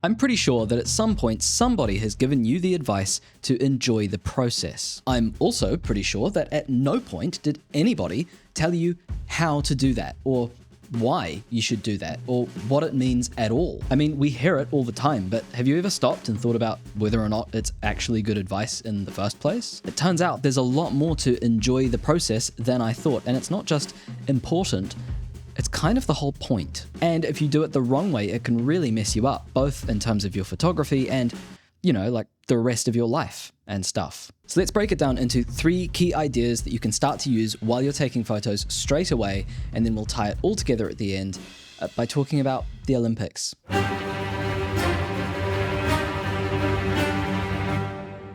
I'm pretty sure that at some point somebody has given you the advice to enjoy the process. I'm also pretty sure that at no point did anybody tell you how to do that, or why you should do that, or what it means at all. I mean, we hear it all the time, but have you ever stopped and thought about whether or not it's actually good advice in the first place? It turns out there's a lot more to enjoy the process than I thought, and it's not just important, it's kind of the whole point. And if you do it the wrong way, it can really mess you up, both in terms of your photography and, like the rest of your life and stuff. So let's break it down into 3 key ideas that you can start to use while you're taking photos straight away, and then we'll tie it all together at the end by talking about the Olympics.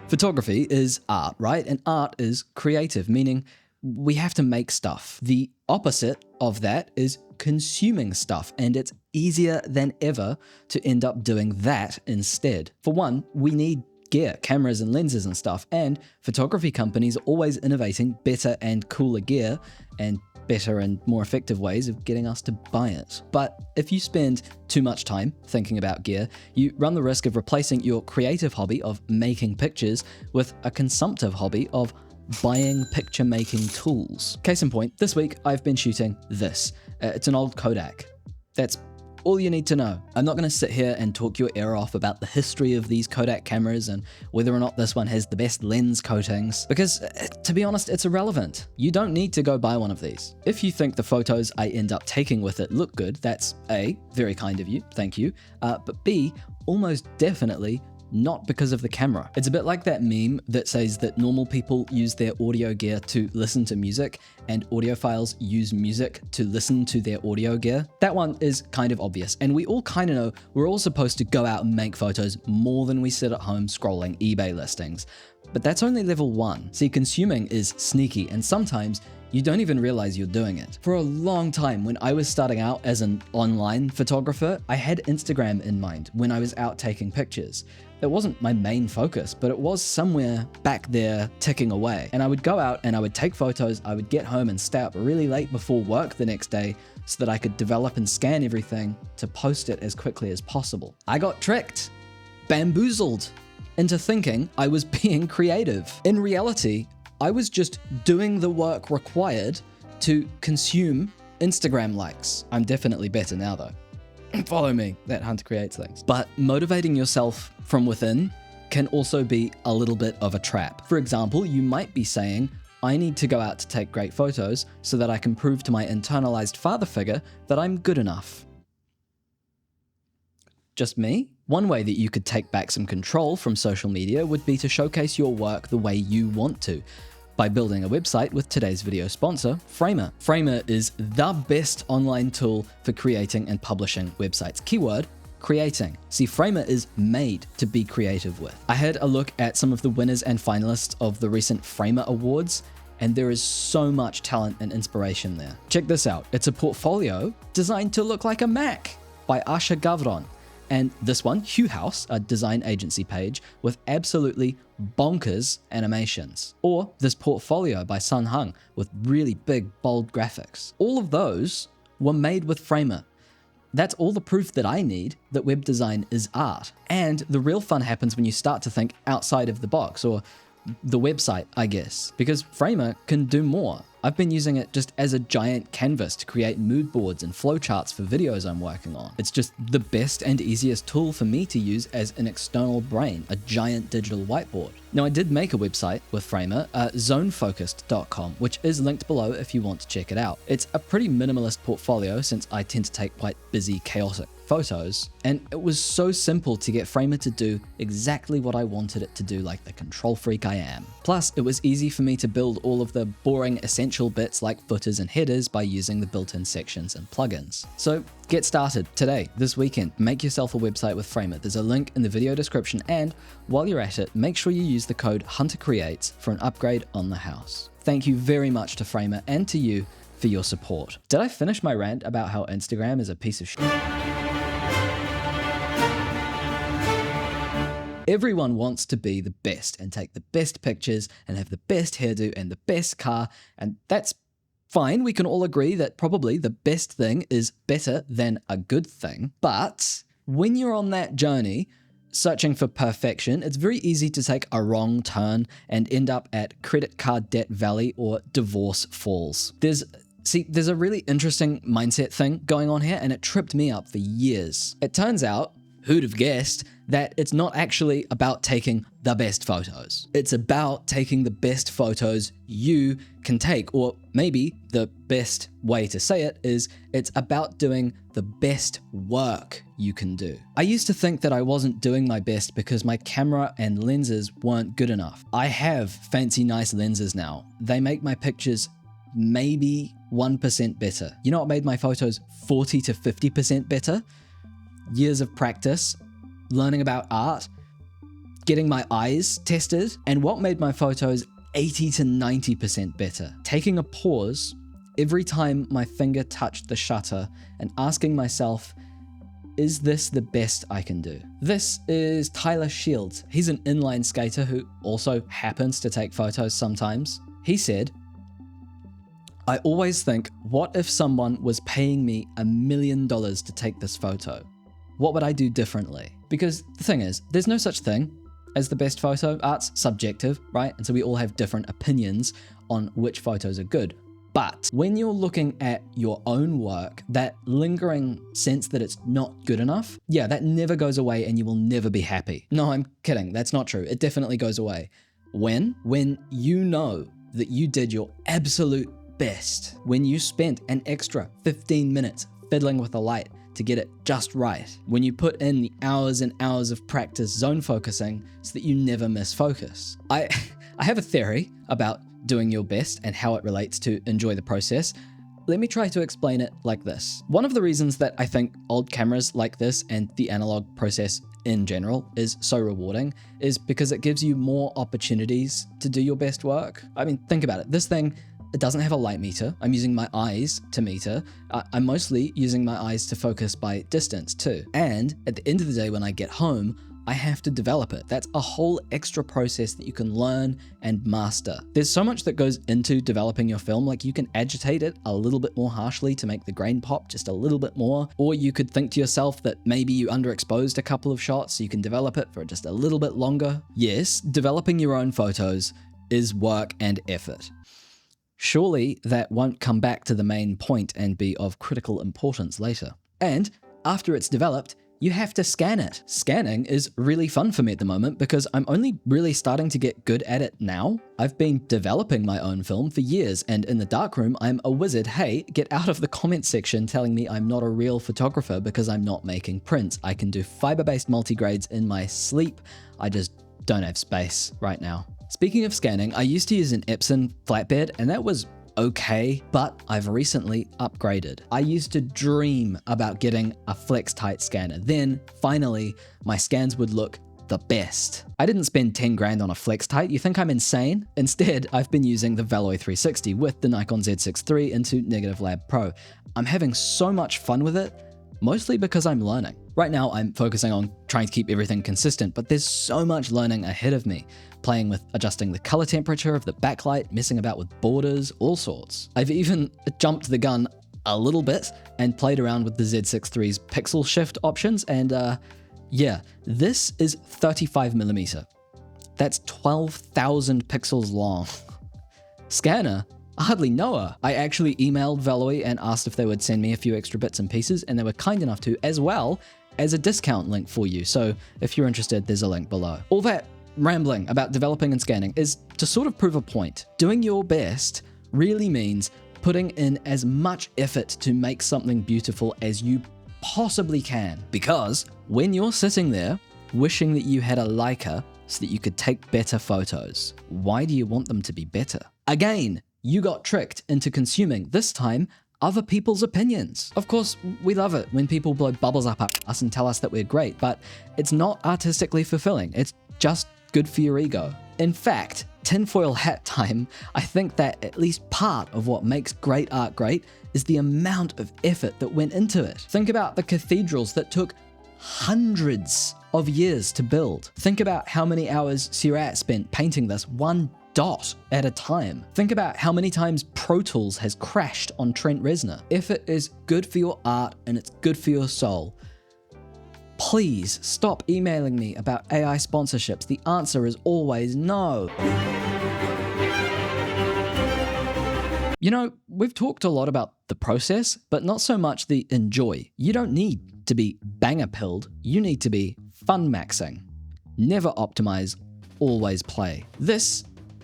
Photography is art, right? And art is creative, meaning we have to make stuff. The opposite of that is consuming stuff, and it's easier than ever to end up doing that instead. For one, we need gear, cameras and lenses and stuff, and photography companies are always innovating better and cooler gear and better and more effective ways of getting us to buy it. But if you spend too much time thinking about gear, you run the risk of replacing your creative hobby of making pictures with a consumptive hobby of buying picture-making tools. Case in point, this week I've been shooting this. It's an old Kodak. That's all you need to know. I'm not going to sit here and talk your ear off about the history of these Kodak cameras and whether or not this one has the best lens coatings, because to be honest, it's irrelevant. You don't need to go buy one of these. If you think the photos I end up taking with it look good, that's A, very kind of you, thank you, but B, almost definitely not because of the camera. It's a bit like that meme that says that normal people use their audio gear to listen to music and audiophiles use music to listen to their audio gear. That one is kind of obvious, and we all kind of know we're all supposed to go out and make photos more than we sit at home scrolling eBay listings. But that's only level 1. See, consuming is sneaky, and sometimes you don't even realize you're doing it. For a long time, when I was starting out as an online photographer, I had Instagram in mind when I was out taking pictures. It wasn't my main focus, but it was somewhere back there ticking away. And I would go out and I would take photos, I would get home and stay up really late before work the next day so that I could develop and scan everything to post it as quickly as possible. I got tricked, bamboozled into thinking I was being creative. In reality, I was just doing the work required to consume Instagram likes. I'm definitely better now though. Follow me, that Hunter Creates things. But motivating yourself from within can also be a little bit of a trap. For example, you might be saying, I need to go out to take great photos so that I can prove to my internalized father figure that I'm good enough. Just me? One way that you could take back some control from social media would be to showcase your work the way you want to, by building a website with today's video sponsor, Framer. Framer is the best online tool for creating and publishing websites. Keyword, creating. See, Framer is made to be creative with. I had a look at some of the winners and finalists of the recent Framer Awards, and there is so much talent and inspiration there. Check this out. It's a portfolio designed to look like a Mac by Asha Gavron. And this one, Hue House, a design agency page with absolutely bonkers animations. Or this portfolio by Sun Hung with really big, bold graphics. All of those were made with Framer. That's all the proof that I need that web design is art. And the real fun happens when you start to think outside of the box, or the website, I guess, because Framer can do more. I've been using it just as a giant canvas to create mood boards and flowcharts for videos I'm working on. It's just the best and easiest tool for me to use as an external brain, a giant digital whiteboard. Now, I did make a website with Framer, zonefocused.com, which is linked below if you want to check it out. It's a pretty minimalist portfolio since I tend to take quite busy, chaotic photos, and it was so simple to get Framer to do exactly what I wanted it to do, like the control freak I am. Plus, it was easy for me to build all of the boring essential bits like footers and headers by using the built-in sections and plugins. So get started today, this weekend. Make yourself a website with Framer. There's a link in the video description, and while you're at it, make sure you use the code HunterCreates for an upgrade on the house. Thank you very much to Framer and to you for your support. Did I finish my rant about how Instagram is a piece of shit? Everyone wants to be the best and take the best pictures and have the best hairdo and the best car, and that's fine. We can all agree that probably the best thing is better than a good thing, but When you're on that journey, searching for perfection, it's very easy to take a wrong turn and end up at credit card debt valley or divorce falls. There's a really interesting mindset thing going on here, and it tripped me up for years. It turns out, who'd have guessed, that it's not actually about taking the best photos. It's about taking the best photos you can take, or maybe the best way to say it is it's about doing the best work you can do. I used to think that I wasn't doing my best because my camera and lenses weren't good enough. I have fancy nice lenses now. They make my pictures maybe 1% better. You know what made my photos 40 to 50% better? Years of practice, learning about art, getting my eyes tested, and what made my photos 80 to 90% better? Taking a pause every time my finger touched the shutter and asking myself, is this the best I can do? This is Tyler Shields. He's an inline skater who also happens to take photos sometimes. He said, I always think, what if someone was paying me $1 million to take this photo? What would I do differently? Because the thing is, there's no such thing as the best photo. Art's subjective, right? And so we all have different opinions on which photos are good. But when you're looking at your own work, that lingering sense that it's not good enough, yeah, that never goes away and you will never be happy. No, I'm kidding. That's not true. It definitely goes away. When you know that you did your absolute best, when you spent an extra 15 minutes fiddling with the light to get it just right, when you put in the hours and hours of practice zone focusing so that you never miss focus. I have a theory about doing your best and how it relates to enjoy the process. Let me try to explain it like this. One of the reasons that I think old cameras like this and the analog process in general is so rewarding is because it gives you more opportunities to do your best work. I mean, think about it. This thing, it doesn't have a light meter. I'm using my eyes to meter. I'm mostly using my eyes to focus by distance too. And at the end of the day, when I get home, I have to develop it. That's a whole extra process that you can learn and master. There's so much that goes into developing your film. Like, you can agitate it a little bit more harshly to make the grain pop just a little bit more. Or you could think to yourself that maybe you underexposed a couple of shots so you can develop it for just a little bit longer. Yes, developing your own photos is work and effort. Surely that won't come back to the main point and be of critical importance later. And after it's developed, you have to scan it. Scanning is really fun for me at the moment because I'm only really starting to get good at it now. I've been developing my own film for years, and in the darkroom, I'm a wizard. Hey, get out of the comment section telling me I'm not a real photographer because I'm not making prints. I can do fiber-based multigrades in my sleep. I just don't have space right now. Speaking of scanning, I used to use an Epson flatbed, and that was okay, but I've recently upgraded. I used to dream about getting a FlexTight scanner. Then, finally, my scans would look the best. I didn't spend 10 grand on a FlexTight. You think I'm insane? Instead, I've been using the Veloy 360 with the Nikon Z6 III into Negative Lab Pro. I'm having so much fun with it, mostly because I'm learning. Right now, I'm focusing on trying to keep everything consistent, but there's so much learning ahead of me. Playing with adjusting the color temperature of the backlight, messing about with borders, all sorts. I've even jumped the gun a little bit and played around with the Z6 III's pixel shift options, and yeah, this is 35mm. That's 12,000 pixels long. Scanner? I hardly know her. I actually emailed Veloy and asked if they would send me a few extra bits and pieces, and they were kind enough to, as well as a discount link for you. So if you're interested, there's a link below. All that rambling about developing and scanning is to sort of prove a point. Doing your best really means putting in as much effort to make something beautiful as you possibly can. Because when you're sitting there wishing that you had a Leica so that you could take better photos, why do you want them to be better? Again, you got tricked into consuming, this time, other people's opinions. Of course, we love it when people blow bubbles up us and tell us that we're great, but it's not artistically fulfilling. It's just good for your ego. In fact, tinfoil hat time, I think that at least part of what makes great art great is the amount of effort that went into it. Think about the cathedrals that took hundreds of years to build. Think about how many hours Seurat spent painting this one dot at a time. Think about how many times Pro Tools has crashed on Trent Reznor. Effort is good for your art and it's good for your soul. Please stop emailing me about AI sponsorships. The answer is always no. You know, we've talked a lot about the process, but not so much the enjoy. You don't need to be banger-pilled, you need to be fun-maxing. Never optimize, always play. This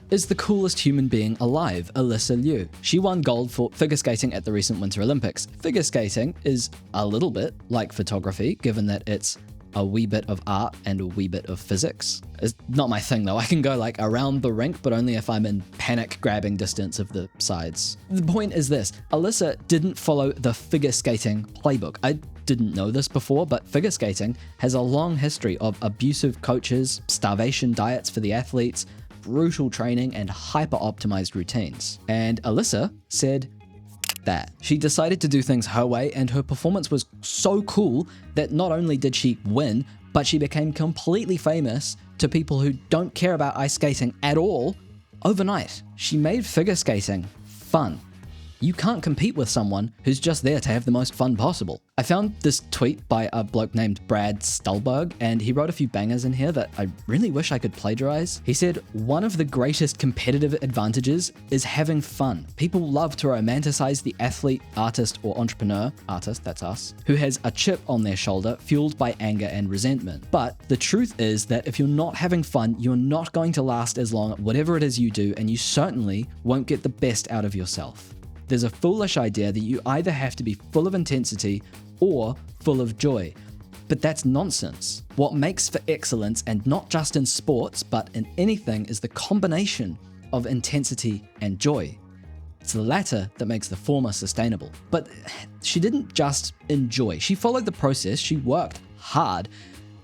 is the coolest human being alive, Alyssa Liu. She won gold for figure skating at the recent Winter Olympics. Figure skating is a little bit like photography, given that it's a wee bit of art and a wee bit of physics. It's not my thing though. I can go like around the rink, but only if I'm in panic grabbing distance of the sides. The point is this, Alyssa didn't follow the figure skating playbook. I didn't know this before, but figure skating has a long history of abusive coaches, starvation diets for the athletes, brutal training, and hyper-optimized routines. And Alyssa said, that. She decided to do things her way, and her performance was so cool that not only did she win, but she became completely famous to people who don't care about ice skating at all overnight. She made figure skating fun. You can't compete with someone who's just there to have the most fun possible. I found this tweet by a bloke named Brad Stulberg, and he wrote a few bangers in here that I really wish I could plagiarize. He said, one of the greatest competitive advantages is having fun. People love to romanticize the athlete, artist, or entrepreneur, artist, that's us, who has a chip on their shoulder fueled by anger and resentment. But the truth is that if you're not having fun, you're not going to last as long at whatever it is you do, and you certainly won't get the best out of yourself. There's a foolish idea that you either have to be full of intensity or full of joy. But that's nonsense. What makes for excellence, and not just in sports, but in anything, is the combination of intensity and joy. It's the latter that makes the former sustainable. But she didn't just enjoy. She followed the process. She worked hard.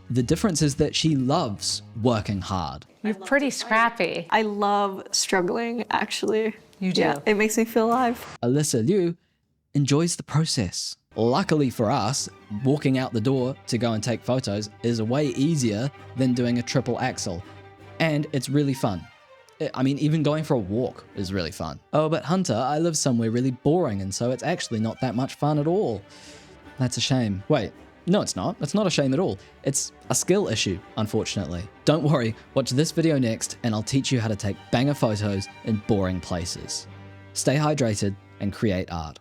The difference is that she loves working hard. You're pretty scrappy. I love struggling, actually. You do? Yeah, it makes me feel alive. Alyssa Liu enjoys the process. Luckily for us, walking out the door to go and take photos is way easier than doing a triple axel. And it's really fun. I mean, even going for a walk is really fun. Oh, but Hunter, I live somewhere really boring, and so it's actually not that much fun at all. That's a shame. Wait, no, it's not. It's not a shame at all. It's a skill issue, unfortunately. Don't worry, watch this video next, and I'll teach you how to take banger photos in boring places. Stay hydrated and create art.